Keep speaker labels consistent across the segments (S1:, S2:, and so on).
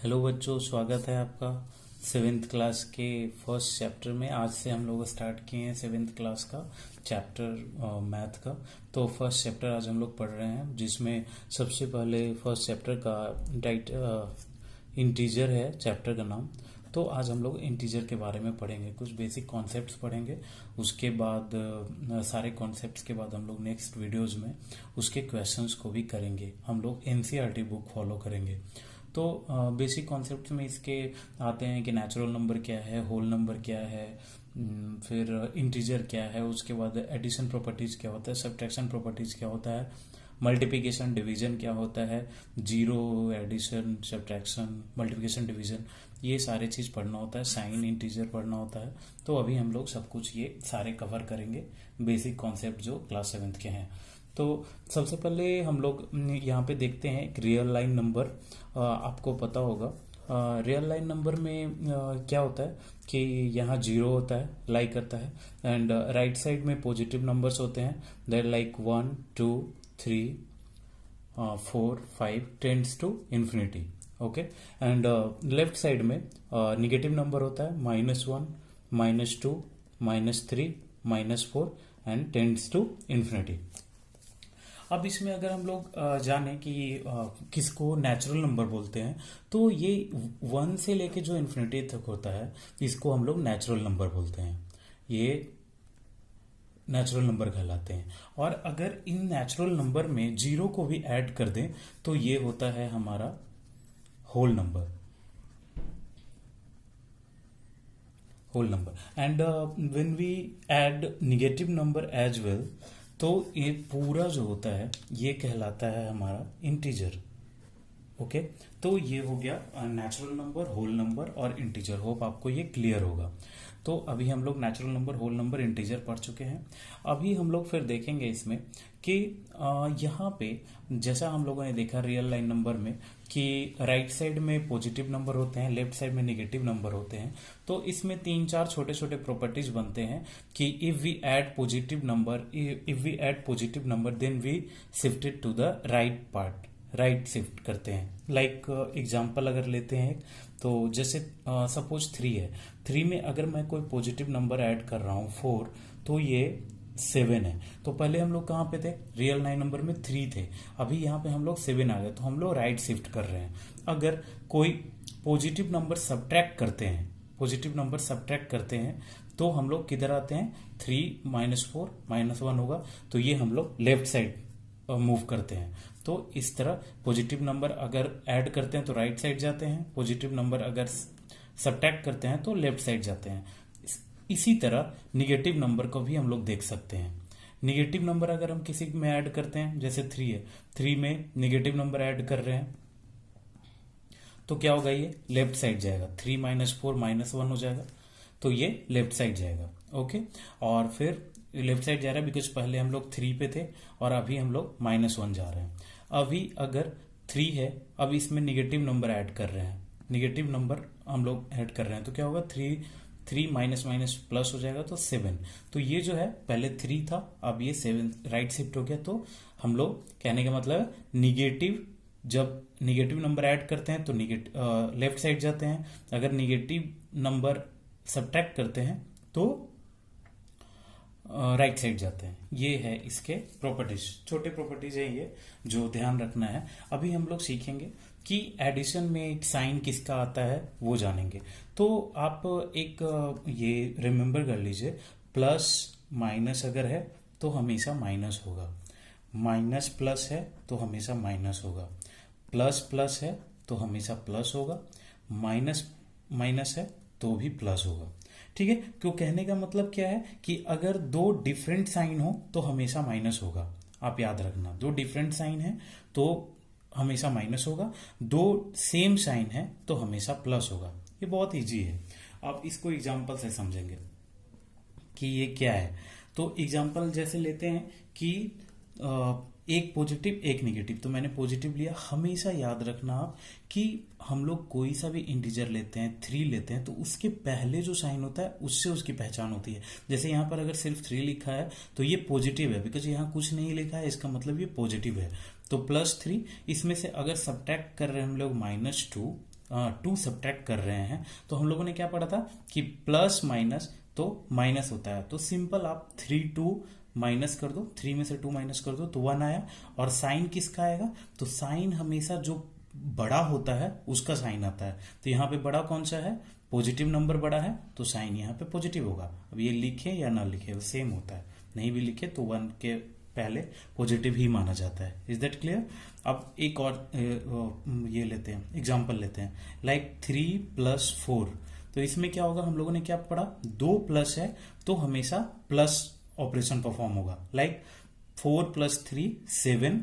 S1: Hello बच्चों, स्वागत है आपका सेवेंथ क्लास के फर्स्ट चैप्टर में। आज से हम लोग स्टार्ट किए हैं सेवेंथ क्लास का चैप्टर मैथ का। तो फर्स्ट चैप्टर आज हम लोग पढ़ रहे हैं, जिसमें सबसे पहले फर्स्ट चैप्टर का डाइट इंटीजर है चैप्टर का नाम। तो आज हम लोग इंटीजर के बारे में पढ़ेंगे, कुछ बेसिक कॉन्सेप्ट्स पढ़ेंगे। उसके बाद सारे कॉन्सेप्ट्स के बाद हम लोग नेक्स्ट वीडियोज़ में उसके क्वेश्चंस को भी करेंगे। हम लोग एनसीईआरटी बुक फॉलो करेंगे। तो बेसिक कॉन्सेप्ट में इसके आते हैं कि नेचुरल नंबर क्या है, होल नंबर क्या है, फिर इंटीजर क्या है, उसके बाद एडिशन प्रॉपर्टीज क्या होता है, सब्ट्रैक्शन प्रॉपर्टीज क्या होता है, मल्टीप्लिकेशन डिवीजन क्या होता है, zero, addition, subtraction, multiplication division, ये सारे चीज़ पढ़ना होता है। साइन, इंटीजर पढ़ना होता है। तो अभी हम लोग सब कुछ ये सारे कवर करेंगे, बेसिक कॉन्सेप्ट जो क्लास 7th के हैं। तो सबसे पहले हम लोग यहाँ पे देखते हैं एक रियल लाइन नंबर। आपको पता होगा रियल लाइन नंबर में क्या होता है कि यहाँ जीरो होता है, लाई करता है, एंड राइट साइड में पॉजिटिव नंबर्स होते हैं, there like 1 2 3 4 5 tends to infinity. Okay, and left side में निगेटिव नंबर होता है, -1 -2 -3 -4 एंड टेंड्स टू इन्फिनिटी। अब इसमें अगर हम लोग जाने कि किसको नेचुरल नंबर बोलते हैं, तो ये 1 से लेके जो इन्फिनिटी तक होता है, इसको हम लोग नेचुरल नंबर बोलते हैं। ये नेचुरल नंबर कहलाते हैं। और अगर इन नेचुरल नंबर में जीरो को भी ऐड कर दें तो ये होता है हमारा whole number. Whole number and when we add negative number as well, तो ये पूरा जो होता है ये कहलाता है हमारा इंटीजर। ओके, तो ये हो गया नेचुरल नंबर, होल नंबर और इंटीजर। होप आपको ये क्लियर होगा। तो अभी हम लोग natural number, whole number, integer पढ़ चुके हैं। अभी हम लोग फिर देखेंगे इसमें कि यहाँ पे जैसा हम लोगों ने देखा रियल लाइन नंबर में कि राइट साइड में पॉजिटिव नंबर होते हैं, लेफ्ट साइड में नेगेटिव नंबर होते हैं। तो इसमें 3-4 छोटे छोटे प्रॉपर्टीज बनते हैं कि if we add positive number then we shift it to the right part, right shift करते हैं। लाइक एग्जांपल अगर लेते हैं तो जैसे सपोज 3 है, 3 में अगर मैं कोई पॉजिटिव नंबर ऐड कर रहा हूँ 4, तो ये 7 है। तो पहले हम लोग कहाँ पे थे, रियल लाइन नंबर में 3 थे, अभी यहाँ पे हम लोग 7 आ गए, तो हम लोग राइट शिफ्ट कर रहे हैं। अगर कोई पॉजिटिव नंबर सब्ट्रैक्ट करते हैं तो हम लोग किधर आते हैं, 3 -4 -1 होगा, तो ये हम लोग लेफ्ट साइड मूव करते हैं। तो इस तरह पॉजिटिव नंबर अगर ऐड करते हैं तो राइट साइड जाते हैं, पॉजिटिव नंबर अगर सब्ट्रैक्ट करते हैं तो लेफ्ट साइड जाते हैं। इसी तरह निगेटिव नंबर को भी हम लोग देख सकते हैं। निगेटिव नंबर अगर हम किसी में ऐड करते हैं, जैसे 3 है, 3 में निगेटिव नंबर ऐड कर रहे हैं तो क्या होगा, ये लेफ्ट साइड जाएगा, 3 -4 -1 हो जाएगा, तो ये लेफ्ट साइड जाएगा। ओके, और फिर लेफ्ट साइड जा रहा है बिकॉज पहले हम लोग 3 पे थे और अभी हम लोग -1 जा रहे हैं। अभी अगर 3 है, अब इसमें निगेटिव नंबर ऐड कर रहे हैं, निगेटिव नंबर हम लोग ऐड कर रहे हैं, तो क्या होगा, 3 माइनस माइनस प्लस हो जाएगा, तो 7। तो ये जो है पहले 3 था, अब ये 7 राइट शिफ्ट हो गया। तो हम लोग कहने का मतलब निगेटिव, जब निगेटिव नंबर ऐड करते हैं तो लेफ्ट साइड जाते हैं, अगर निगेटिव नंबर सब्ट्रैक्ट करते हैं तो राइट साइड जाते हैं। ये है इसके प्रॉपर्टीज, छोटे प्रॉपर्टीज है ये जो ध्यान रखना है। अभी हम लोग सीखेंगे कि एडिशन में साइन किसका आता है वो जानेंगे। तो आप एक ये रिमेम्बर कर लीजिए, प्लस माइनस अगर है तो हमेशा माइनस होगा, माइनस प्लस है तो हमेशा माइनस होगा, प्लस प्लस है तो हमेशा प्लस होगा, माइनस माइनस है तो भी प्लस होगा। ठीक है, क्यों कहने का मतलब क्या है कि अगर 2 डिफरेंट साइन हो तो हमेशा माइनस होगा। आप याद रखना, 2 डिफरेंट साइन है तो हमेशा माइनस होगा, 2 सेम साइन है तो हमेशा प्लस होगा। ये बहुत इजी है, आप इसको एग्जांपल से समझेंगे कि ये क्या है। तो एग्जांपल जैसे लेते हैं कि एक पॉजिटिव एक नेगेटिव, तो मैंने पॉजिटिव लिया। हमेशा याद रखना आप कि हम लोग कोई सा भी इंटीजर लेते हैं, 3 लेते हैं, तो उसके पहले जो साइन होता है उससे उसकी पहचान होती है। जैसे यहाँ पर अगर सिर्फ 3 लिखा है तो ये पॉजिटिव है, बिकॉज यहाँ कुछ नहीं लिखा है, इसका मतलब ये पॉजिटिव है। तो +3, इसमें से अगर सब्ट्रैक्ट कर रहे हैं हम लोग -2 टू सब्ट्रैक्ट कर रहे हैं, तो हम लोगों ने क्या पढ़ा था कि प्लस माइनस तो माइनस होता है। तो सिंपल आप 3 2 माइनस कर दो, 3 में से 2 माइनस कर दो तो 1 आया। और साइन किसका आएगा, तो साइन हमेशा जो बड़ा होता है उसका साइन आता है। तो यहाँ पे बड़ा कौन सा है, पॉजिटिव नंबर बड़ा है, तो साइन यहाँ पे पॉजिटिव होगा। अब ये लिखे या ना लिखे वो सेम होता है, नहीं भी लिखे तो 1 के पहले पॉजिटिव ही माना जाता है। Is that clear. अब एक और ये लेते हैं, एग्जाम्पल लेते हैं, लाइक 3 + 4। तो इसमें क्या होगा, हम लोगों ने क्या पढ़ा, 2 प्लस है तो हमेशा प्लस ऑपरेशन परफॉर्म होगा। लाइक 4 + 3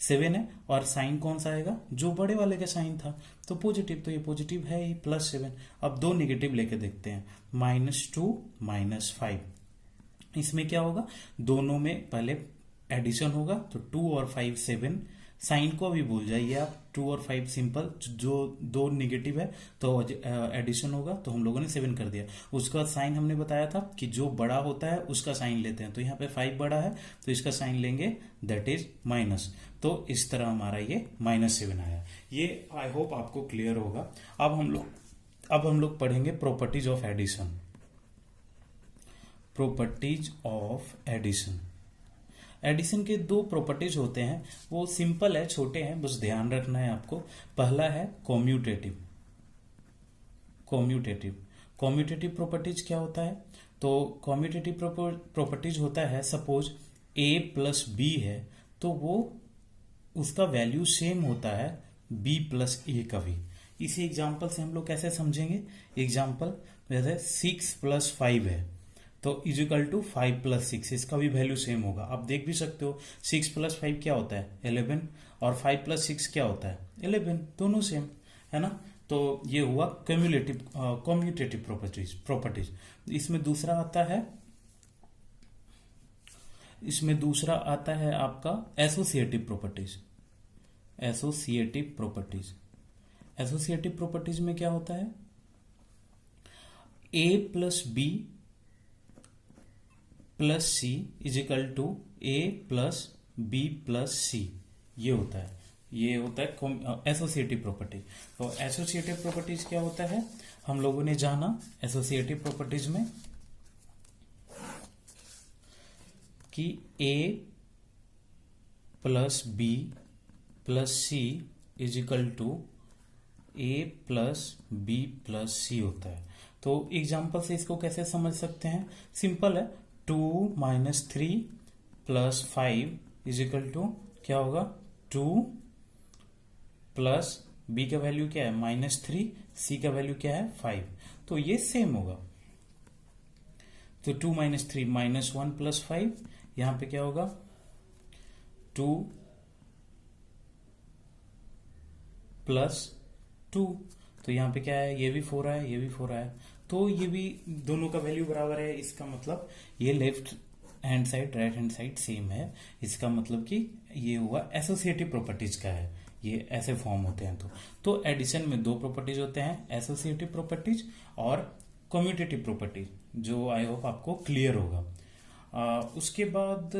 S1: 7 है, और साइन कौन सा आएगा, जो बड़े वाले का साइन था तो पॉजिटिव, तो ये पॉजिटिव है ही, +7। अब 2 निगेटिव लेके देखते हैं, -2 -5। इसमें क्या होगा, दोनों में पहले एडिशन होगा, तो 2 और 5 7। साइन को भी भूल जाइए आप, 2 और 5 सिंपल, जो 2 निगेटिव है तो एडिशन होगा, तो हम लोगों ने 7 कर दिया। उसका साइन हमने बताया था कि जो बड़ा होता है उसका साइन लेते हैं, तो यहाँ पे 5 बड़ा है तो इसका साइन लेंगे, दैट इज माइनस। तो इस तरह हमारा ये -7 आया। ये आई होप आपको क्लियर होगा। अब हम लोग पढ़ेंगे properties of addition. Properties of addition. Addition के 2 प्रॉपर्टीज होते हैं, वो सिंपल है, छोटे हैं, बस ध्यान रखना है आपको। पहला है कॉम्यूटेटिव। कॉम्यूटेटिव प्रॉपर्टीज क्या होता है, तो कॉम्यूटेटिव प्रॉपर्टीज होता है, सपोज a + b है तो वो उसका वैल्यू सेम होता है b + a का भी। इसी एग्जांपल से हम लोग कैसे समझेंगे, एग्जांपल जैसे 6 + 5 है तो = 5 + 6, इसका भी वैल्यू सेम होगा। आप देख भी सकते हो 6 + 5 क्या होता है 11, और 5 + 6 क्या होता है 11, दोनों सेम है ना। तो ये हुआ कम्यूटेटिव प्रॉपर्टीज। इसमें दूसरा आता है आपका एसोसिएटिव प्रॉपर्टीज में क्या होता है, a + b + c = a + b + c। ये होता है एसोसिएटिव प्रॉपर्टी। तो एसोसिएटिव प्रॉपर्टीज क्या होता है, हम लोगों ने जाना एसोसिएटिव प्रॉपर्टीज में कि a + b + c = a + b + c होता है। तो एग्जांपल से इसको कैसे समझ सकते हैं, सिंपल है, 2 - 3 + 5 = क्या होगा, 2 + b का वैल्यू क्या है -3, c का वैल्यू क्या है 5, तो ये सेम होगा। तो 2 - 3 -1 + 5, यहां पे क्या होगा 2 + 2, तो यहाँ पे क्या है, ये भी 4 है, ये भी 4 है, तो ये भी दोनों का वैल्यू बराबर है। इसका मतलब ये left hand side right hand side same है, इसका मतलब कि ये हुआ एसोसिएटिव प्रॉपर्टीज का है, ये ऐसे फॉर्म होते हैं। तो एडिशन में 2 प्रॉपर्टीज होते हैं, एसोसिएटिव प्रॉपर्टीज और कम्यूटेटिव प्रॉपर्टीज, जो आई होप आपको क्लियर होगा। उसके बाद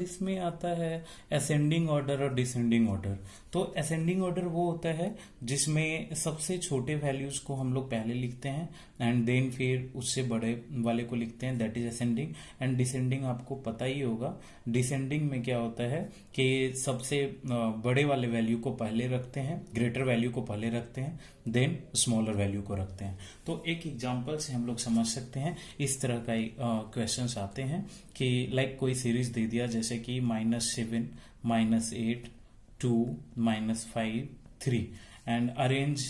S1: इसमें आता है असेंडिंग ऑर्डर और डिसेंडिंग ऑर्डर। तो असेंडिंग ऑर्डर वो होता है जिसमें सबसे छोटे वैल्यूज को हम लोग पहले लिखते हैं एंड देन फिर उससे बड़े वाले को लिखते हैं, that is ascending. And descending आपको पता ही होगा, डिसेंडिंग में क्या होता है कि सबसे बड़े वाले वैल्यू को पहले रखते हैं, ग्रेटर वैल्यू को पहले रखते हैं, देन स्मॉलर वैल्यू को रखते हैं। तो एक एग्जांपल से हम लोग समझ सकते हैं, इस तरह का क्वेश्चंस आते हैं कि लाइक कोई सीरीज दे दिया जैसे कि -7 -8 2 -5 3 and arrange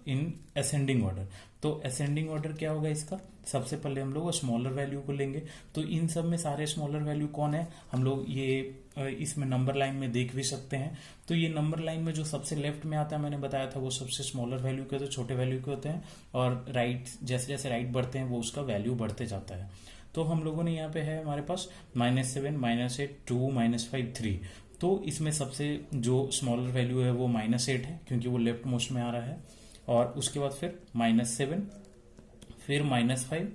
S1: in ascending order. तो असेंडिंग ऑर्डर क्या होगा इसका, सबसे पहले हम लोग स्मॉलर वैल्यू को लेंगे। तो इन सब में सारे स्मॉलर वैल्यू कौन है, हम लोग ये इसमें नंबर लाइन में देख भी सकते हैं। तो ये नंबर लाइन में जो सबसे लेफ्ट में आता है, मैंने बताया था, वो सबसे स्मॉलर वैल्यू के होते हैं, छोटे वैल्यू के होते हैं, और राइट जैसे जैसे राइट बढ़ते हैं वो उसका वैल्यू बढ़ते जाता है। तो हम लोगों ने यहाँ पे है हमारे पास -7 -8 2 -5 3। तो इसमें सबसे जो स्मॉलर वैल्यू है वो -8 है, क्योंकि वो लेफ्ट मोस्ट में आ रहा है, और उसके बाद फिर -7 फिर -5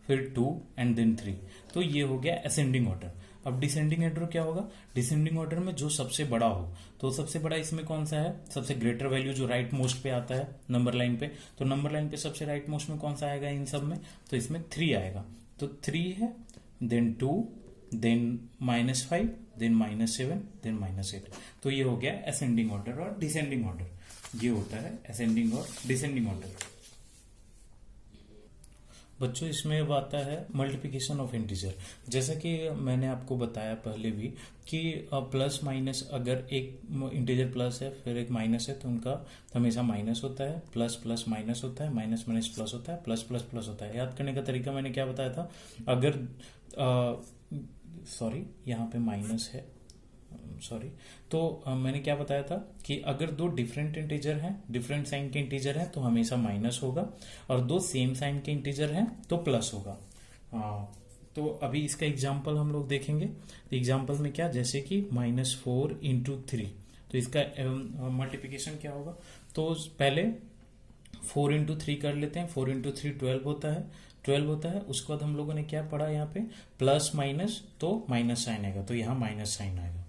S1: फिर 2 एंड देन 3। तो ये हो गया असेंडिंग ऑर्डर। अब डिसेंडिंग ऑर्डर क्या होगा, डिसेंडिंग ऑर्डर में जो सबसे बड़ा हो, तो सबसे बड़ा इसमें कौन सा है, सबसे ग्रेटर वैल्यू जो राइट मोस्ट पे आता है नंबर लाइन पे, तो नंबर लाइन पे सबसे राइट मोस्ट में कौन सा आएगा इन सब में, तो इसमें 3 आएगा, तो 3 है, देन 2, देन -5, देन -7, देन -8। तो ये हो गया असेंडिंग ऑर्डर और डिसेंडिंग ऑर्डर, ये होता है असेंडिंग और डिसेंडिंग ऑर्डर। बच्चों इसमें अब आता है मल्टीप्लिकेशन ऑफ इंटीजर। जैसा कि मैंने आपको बताया पहले भी कि प्लस माइनस, अगर एक इंटीजर प्लस है फिर एक माइनस है तो उनका हमेशा माइनस होता है, प्लस प्लस माइनस होता है, माइनस माइनस प्लस होता है, प्लस प्लस प्लस होता है। याद करने का तरीका मैंने क्या बताया था, अगर सॉरी यहाँ पे माइनस है, सॉरी, तो मैंने क्या बताया था कि अगर दो डिफरेंट इंटीजर हैं, डिफरेंट साइन के इंटीजर हैं तो हमेशा माइनस होगा, और दो सेम साइन के इंटीजर हैं तो प्लस होगा। तो अभी इसका एग्जांपल हम लोग देखेंगे। एग्जांपल में क्या, जैसे कि -4 × 3, तो इसका मल्टीप्लिकेशन क्या होगा, तो पहले 4 × 3 कर लेते हैं। 4 × 3 12 होता है, 12 होता है। उसके बाद हम लोगों ने क्या पढ़ा यहाँ पे, प्लस माइनस तो माइनस साइन आएगा, तो यहाँ माइनस साइन आएगा।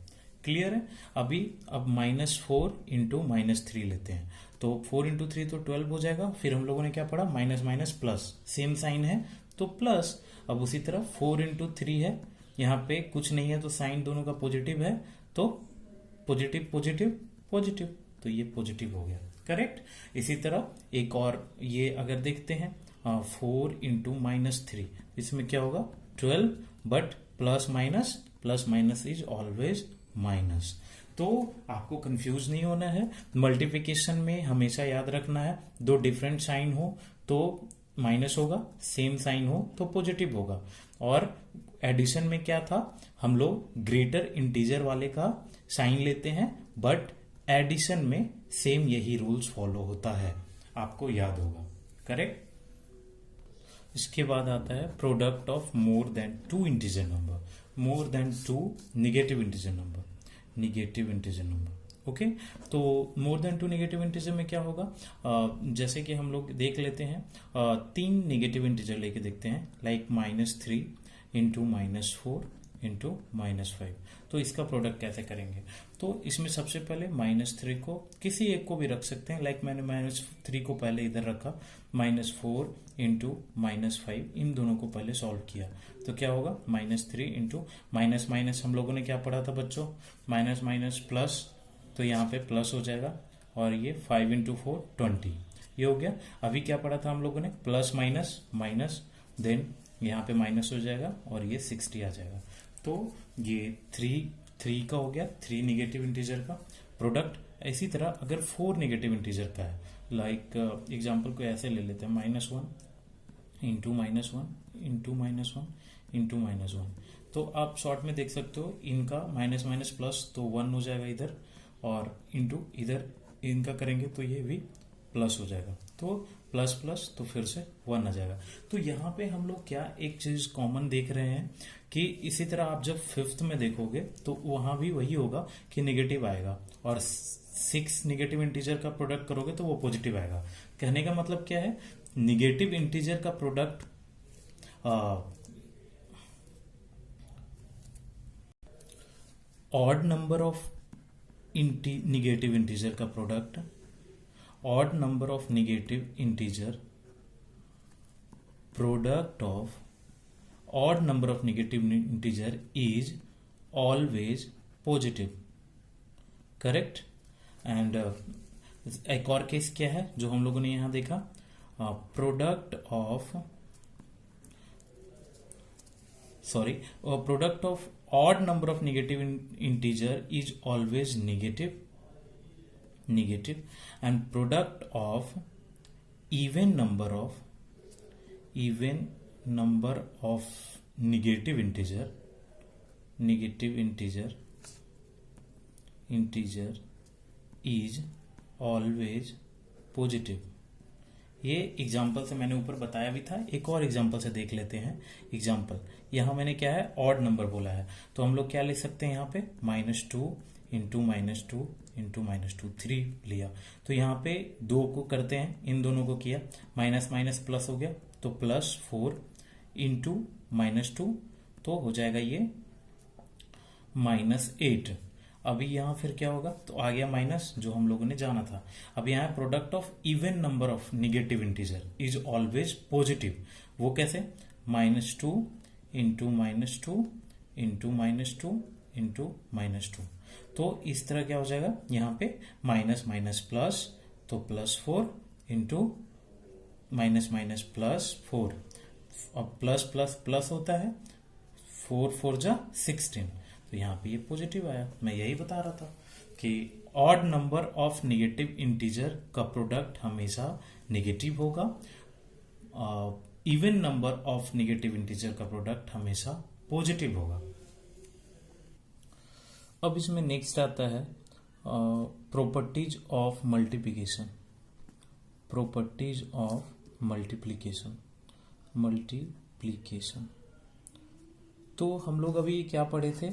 S1: क्लियर है। अब -4 × -3 लेते हैं, तो 4 × 3 तो 12 हो जाएगा। फिर हम लोगों ने क्या पढ़ा, minus minus plus, same sign है तो प्लस। अब उसी तरह 4 × 3 है, यहाँ पे कुछ नहीं है तो साइन दोनों का पॉजिटिव है, तो पॉजिटिव पॉजिटिव पॉजिटिव, तो ये पॉजिटिव हो गया, करेक्ट। इसी तरह एक और ये अगर देखते हैं 4 × -3, इसमें क्या होगा 12, but plus minus is always minus. तो आपको कंफ्यूज नहीं होना है, मल्टीप्लिकेशन में हमेशा याद रखना है दो डिफरेंट साइन हो तो माइनस होगा, सेम साइन हो तो पॉजिटिव होगा। और एडिशन में क्या था, हम लोग ग्रेटर इंटीजर वाले का साइन लेते हैं, बट एडिशन में सेम यही रूल्स फॉलो होता है, आपको याद होगा, करेक्ट। इसके बाद आता है product of more than 2 integer number, more than 2 negative integer number, negative integer number. Okay, तो मोर देन 2 नेगेटिव इंटीजर में क्या होगा, जैसे कि हम लोग देख लेते हैं 3 नेगेटिव इंटीजर लेके देखते हैं, लाइक -3 × -4 × -5। तो इसका प्रोडक्ट कैसे करेंगे, तो इसमें सबसे पहले -3 को किसी एक को भी रख सकते हैं, लाइक मैंने -3 को पहले इधर रखा, -4 × -5, इन दोनों को पहले सॉल्व किया, तो क्या होगा -3 × माइनस माइनस हम लोगों ने क्या पढ़ा था बच्चों, माइनस माइनस प्लस, तो यहाँ पे प्लस हो जाएगा, और ये 5 × 4 20, ये हो गया। अभी क्या पढ़ा था हम लोगों ने, प्लस माइनस माइनस, देन यहाँ पे माइनस हो जाएगा और ये 60 आ जाएगा। तो ये 3 का हो गया, 3 नेगेटिव इंटीजर का प्रोडक्ट। इसी तरह अगर 4 नेगेटिव इंटीजर का है, लाइक एग्जांपल को ऐसे ले लेते हैं, -1 × -1 × -1, तो आप शॉर्ट में देख सकते हो, इनका माइनस माइनस प्लस तो 1 हो जाएगा इधर, और इंटू इधर इनका करेंगे तो ये भी प्लस हो जाएगा, तो प्लस प्लस तो फिर से 1 आ जाएगा। तो यहाँ पे हम लोग क्या एक चीज कॉमन देख रहे हैं कि इसी तरह आप जब 5th में देखोगे तो वहां भी वही होगा कि नेगेटिव आएगा, और 6 नेगेटिव इंटीजर का प्रोडक्ट करोगे तो वो पॉजिटिव आएगा। कहने का मतलब क्या है, नेगेटिव इंटीजर का product odd number of negative integer का product, odd number of negative integer, product of odd number of negative integer is always positive, correct. And एक और केस क्या है जो हम लोगों ने यहां देखा, product of odd number of negative integer is always negative, and product of even number of negative integer is always positive। ये एग्जाम्पल से मैंने ऊपर बताया भी था, एक और एग्जाम्पल से देख लेते हैं। एग्जाम्पल यहाँ मैंने क्या है, ऑड नंबर बोला है, तो हम लोग क्या ले सकते हैं यहाँ पे, -2 × -2 3 लिया, तो यहाँ पे 2 को करते हैं, इन दोनों को किया, माइनस माइनस प्लस हो गया, तो +4 × -2 तो हो जाएगा ये -8। अभी यहाँ फिर क्या होगा, तो आ गया माइनस जो हम लोगों ने जाना था। अब यहाँ product of even number of negative integer is always positive. वो कैसे, -2 इंटू -2 इंटू -2 इंटू -2। तो इस तरह क्या हो जाएगा, यहाँ पे माइनस माइनस प्लस, तो +4 इंटू माइनस माइनस +4। अब प्लस प्लस प्लस होता है, 4 4 जा 16, तो यहाँ पे ये पॉजिटिव आया। मैं यही बता रहा था कि odd number of negative integer का प्रोडक्ट हमेशा नेगेटिव होगा, even number of negative integer का प्रोडक्ट हमेशा पॉजिटिव होगा। अब इसमें नेक्स्ट आता है properties of multiplication. Properties of multiplication. तो हम लोग अभी क्या पढ़े थे,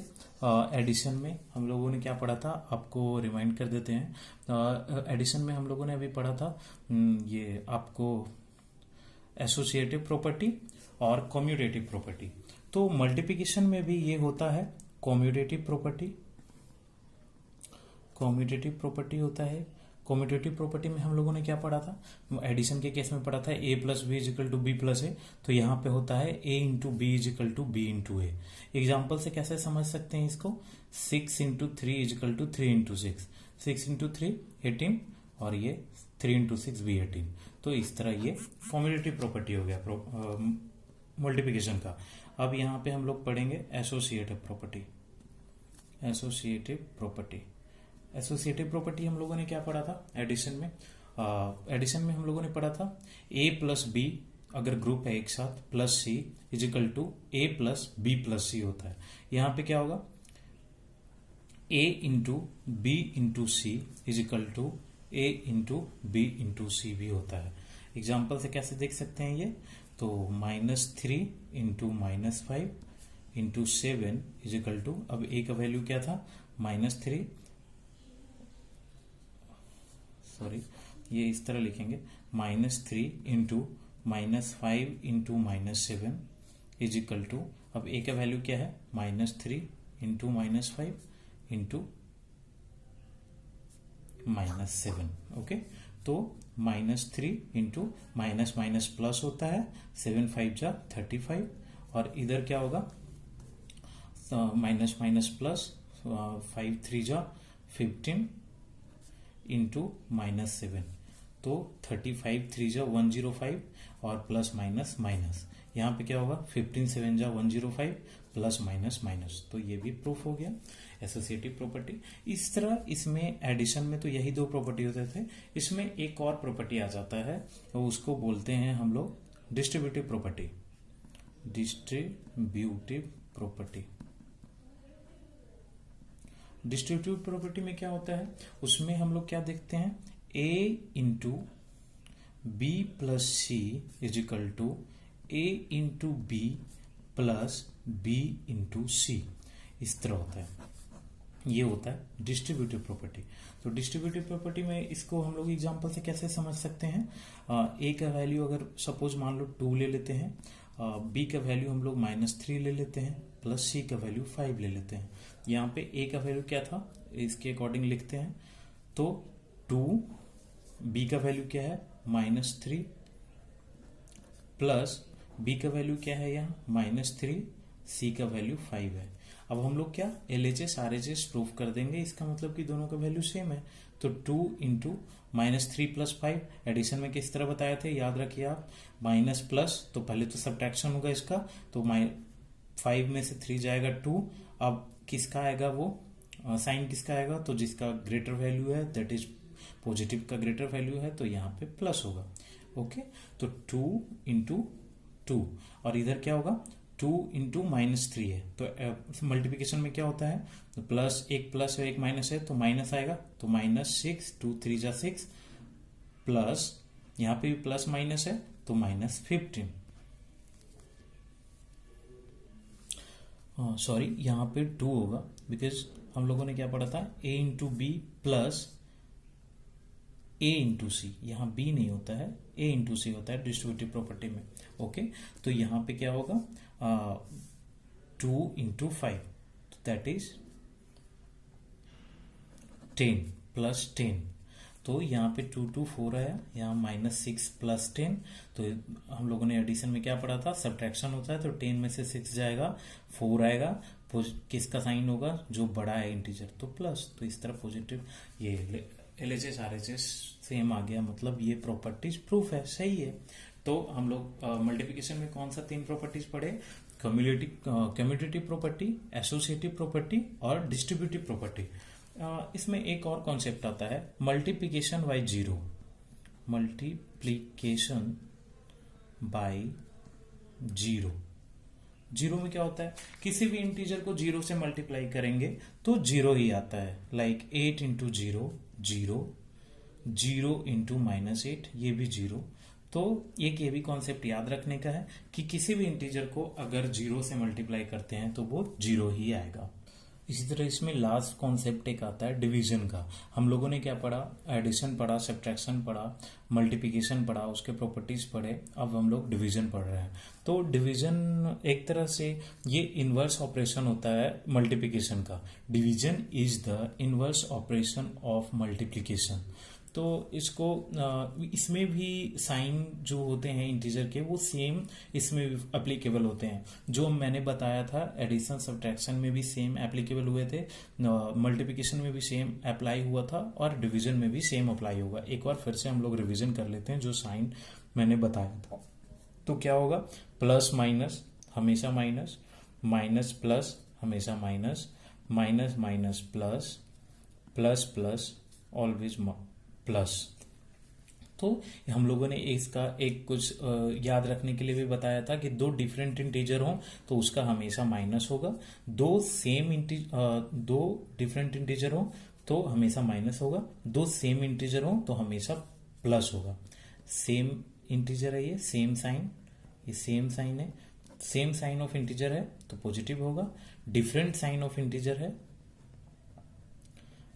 S1: एडिशन में हम लोगों ने क्या पढ़ा था, आपको रिमाइंड कर देते हैं। एडिशन में हम लोगों ने अभी पढ़ा था ये आपको एसोसिएटिव प्रॉपर्टी और कम्यूटेटिव प्रॉपर्टी। तो मल्टीप्लिकेशन में भी ये होता है कम्यूटेटिव प्रॉपर्टी। कम्यूटेटिव प्रॉपर्टी होता है। कम्यूटेटिव प्रॉपर्टी में हम लोगों ने क्या पढ़ा था, एडिशन के केस में पढ़ा था a plus B is equal to B plus A. तो यहाँ पे होता है a into B is equal to B into A. Example से कैसे समझ सकते हैं इसको, 6 into 3 is equal to 3 into 6, 6 into 3 18, और ये 3 इंटू 6 भी 18। तो इस तरह ये कम्यूटेटिव प्रॉपर्टी हो गया मल्टीप्लिकेशन का। अब यहाँ पे हम लोग पढ़ेंगे associative property. Associative property, associative property हम लोगों ने क्या पढ़ा था एडिशन में। एडिशन में हम लोगों ने पढ़ा था a प्लस बी अगर ग्रुप है एक साथ plus C is equal to a plus B plus C होता है। यहाँ पे क्या होगा, a into B into C is equal to a into B into C भी होता है। एग्जाम्पल से कैसे देख सकते हैं ये, तो -3 इंटू -5 इंटू 7 इजिकल टू, अब a का वैल्यू क्या था -3, सॉरी ये इस तरह लिखेंगे -3 इंटू -5 इंटू -7 इजिकल टू, अब a का वैल्यू क्या है -3 इंटू -5 इंटू -7। ओके, तो -3 इंटू माइनस माइनस प्लस होता है, 7 5 जा 35, और इधर क्या होगा माइनस माइनस प्लस, 5 3 जा 15 इंटू -7, तो 35 3 जा 105, और प्लस माइनस माइनस, यहाँ पे क्या होगा 15 7 जा 105 प्लस माइनस माइनस। तो ये भी प्रूफ हो गया एसोसिएटिव प्रॉपर्टी। इस तरह इसमें एडिशन में तो यही दो प्रॉपर्टी होते थे, इसमें एक और प्रॉपर्टी आ जाता है, तो उसको बोलते हैं हम लोग distributive property. Distributive property. Distributive property में क्या होता है, उसमें हम लोग क्या देखते हैं, a into B plus C is equal to a into B plus B into C, इस तरह होता है। ये होता है डिस्ट्रीब्यूटिव प्रॉपर्टी। तो डिस्ट्रीब्यूटिव प्रॉपर्टी में इसको हम लोग एग्जांपल से कैसे समझ सकते हैं, a का वैल्यू अगर सपोज मान लो 2 ले लेते हैं, b का वैल्यू हम लोग -3 ले लेते हैं, प्लस c का वैल्यू 5 ले लेते हैं। यहाँ पे a का वैल्यू क्या था इसके अकॉर्डिंग लिखते हैं, तो 2, b का वैल्यू क्या है -3, प्लस b का वैल्यू क्या है यहाँ -3, c का वैल्यू 5 है। अब हम लोग क्या LHS RHS प्रूफ कर देंगे, इसका मतलब कि दोनों का वैल्यू सेम है। तो 2 इंटू -3 प्लस 5, एडिशन में किस तरह बताए थे याद रखिए आप, माइनस प्लस, तो पहले तो सब्ट्रैक्शन होगा इसका, तो 5 में से 3 जाएगा 2, अब किसका आएगा वो साइन किसका आएगा, तो जिसका ग्रेटर वैल्यू है दैट इज पॉजिटिव का ग्रेटर वैल्यू है, तो यहाँ पे प्लस होगा। ओके, तो 2 इंटू 2, और इधर क्या होगा 2 इंटू -3 है, तो मल्टीप्लिकेशन में क्या होता है, तो प्लस एक प्लस है एक माइनस है, तो माइनस आएगा, तो -6, 2 3 जा 6, प्लस यहाँ पे भी प्लस माइनस है तो -15, सॉरी यहाँ पे 2 होगा, बिकॉज हम लोगों ने क्या पढ़ा था a into B plus a into C, यहाँ b नहीं होता है a इंटू सी होता है डिस्ट्रीब्यूटिव प्रॉपर्टी में। ओके, तो यहाँ पे क्या होगा 2 इंटू 5, दैट इज 10 प्लस 10, तो यहाँ पे 2 2 4 आया, यहाँ -6 प्लस 10। तो हम लोगों ने एडिशन में क्या पढ़ा था, सब्ट्रैक्शन होता है तो 10 में से 6 जाएगा, 4 आएगा, किसका साइन होगा, जो बड़ा है इंटीजर, तो प्लस। तो इस तरह पॉजिटिव, ये LHS RHS सेम आ गया, मतलब ये प्रॉपर्टीज प्रूफ है, सही है। तो हम लोग मल्टीप्लिकेशन में कौन सा 3 प्रॉपर्टीज पढ़े, कम्यूटेटिव प्रॉपर्टी, एसोसिएटिव प्रॉपर्टी और डिस्ट्रीब्यूटिव प्रॉपर्टी। इसमें एक और कॉन्सेप्ट आता है multiplication by zero. Multiplication by zero, zero में क्या होता है, किसी भी इंटीजर को जीरो से मल्टीप्लाई करेंगे तो जीरो ही आता है। Like 8 into zero zero, 0 into -8 ये भी जीरो। तो एक ये भी कॉन्सेप्ट याद रखने का है कि किसी भी इंटीजर को अगर जीरो से मल्टीप्लाई करते हैं तो वो जीरो ही आएगा। इसी तरह इसमें लास्ट कॉन्सेप्ट एक आता है डिवीजन का। हम लोगों ने क्या पढ़ा, एडिशन पढ़ा, सब्ट्रैक्शन पढ़ा, मल्टीप्लिकेशन पढ़ा, उसके प्रॉपर्टीज पढ़े, अब हम लोग डिवीजन पढ़ रहे हैं। तो डिवीजन एक तरह से ये इनवर्स ऑपरेशन होता है मल्टीप्लिकेशन का। Division is the inverse operation of multiplication. तो इसको इसमें भी साइन जो होते हैं इंटीजर के वो सेम इसमें भी एप्लीकेबल होते हैं। जो मैंने बताया था एडिशन सब्ट्रैक्शन में भी सेम एप्लीकेबल हुए थे, मल्टीप्लिकेशन में भी सेम अप्लाई हुआ था और डिवीजन में भी सेम अप्लाई होगा। एक बार फिर से हम लोग रिवीजन कर लेते हैं जो साइन मैंने बताया था। तो क्या होगा, प्लस माइनस हमेशा माइनस, माइनस प्लस हमेशा minus, minus minus plus, plus plus always plus. तो हम लोगों ने इसका एक कुछ याद रखने के लिए भी बताया था कि दो डिफरेंट इंटीजर हो तो उसका हमेशा माइनस होगा, दो डिफरेंट इंटीजर हो तो हमेशा माइनस होगा, दो सेम इंटीजर हो तो हमेशा प्लस होगा। सेम इंटीजर है, ये सेम साइन, ये सेम साइन है, सेम साइन ऑफ इंटीजर है तो पॉजिटिव होगा, डिफरेंट साइन ऑफ इंटीजर है,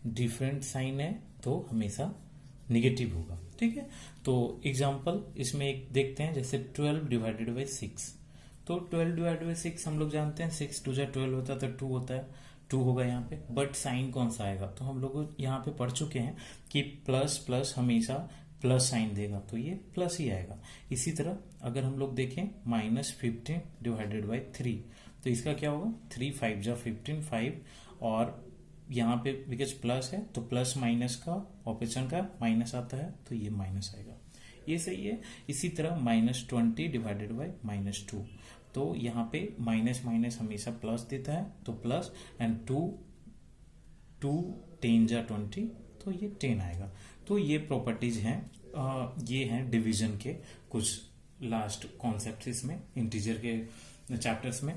S1: डिफरेंट साइन है तो हमेशा निगेटिव होगा। ठीक है, तो एग्जांपल इसमें एक देखते हैं, जैसे 12 डिवाइडेड बाई 6। तो 12 डिवाइडेड बाई 6 हम लोग जानते हैं 6 2 12 होता है तो 2 होता है, 2 होगा यहाँ पे। बट साइन कौन सा आएगा, तो हम लोग यहाँ पे पढ़ चुके हैं कि प्लस प्लस हमेशा प्लस साइन देगा तो ये प्लस ही आएगा। इसी तरह अगर हम लोग देखें -15 डिवाइडेड बाई 3 तो इसका क्या होगा, 3 5 जा 15 5, और यहाँ पे बिकॉज प्लस है तो प्लस माइनस का ऑपरेशन का माइनस आता है तो ये माइनस आएगा, ये सही है। इसी तरह -20 डिवाइडेड बाई -2 तो यहाँ पे माइनस माइनस हमेशा प्लस देता है तो प्लस, एंड 2 10 जा 20 तो ये 10 आएगा। तो ये प्रॉपर्टीज हैं, ये हैं डिवीजन के कुछ लास्ट कॉन्सेप्ट इसमें इंटीजर के चैप्टर्स में।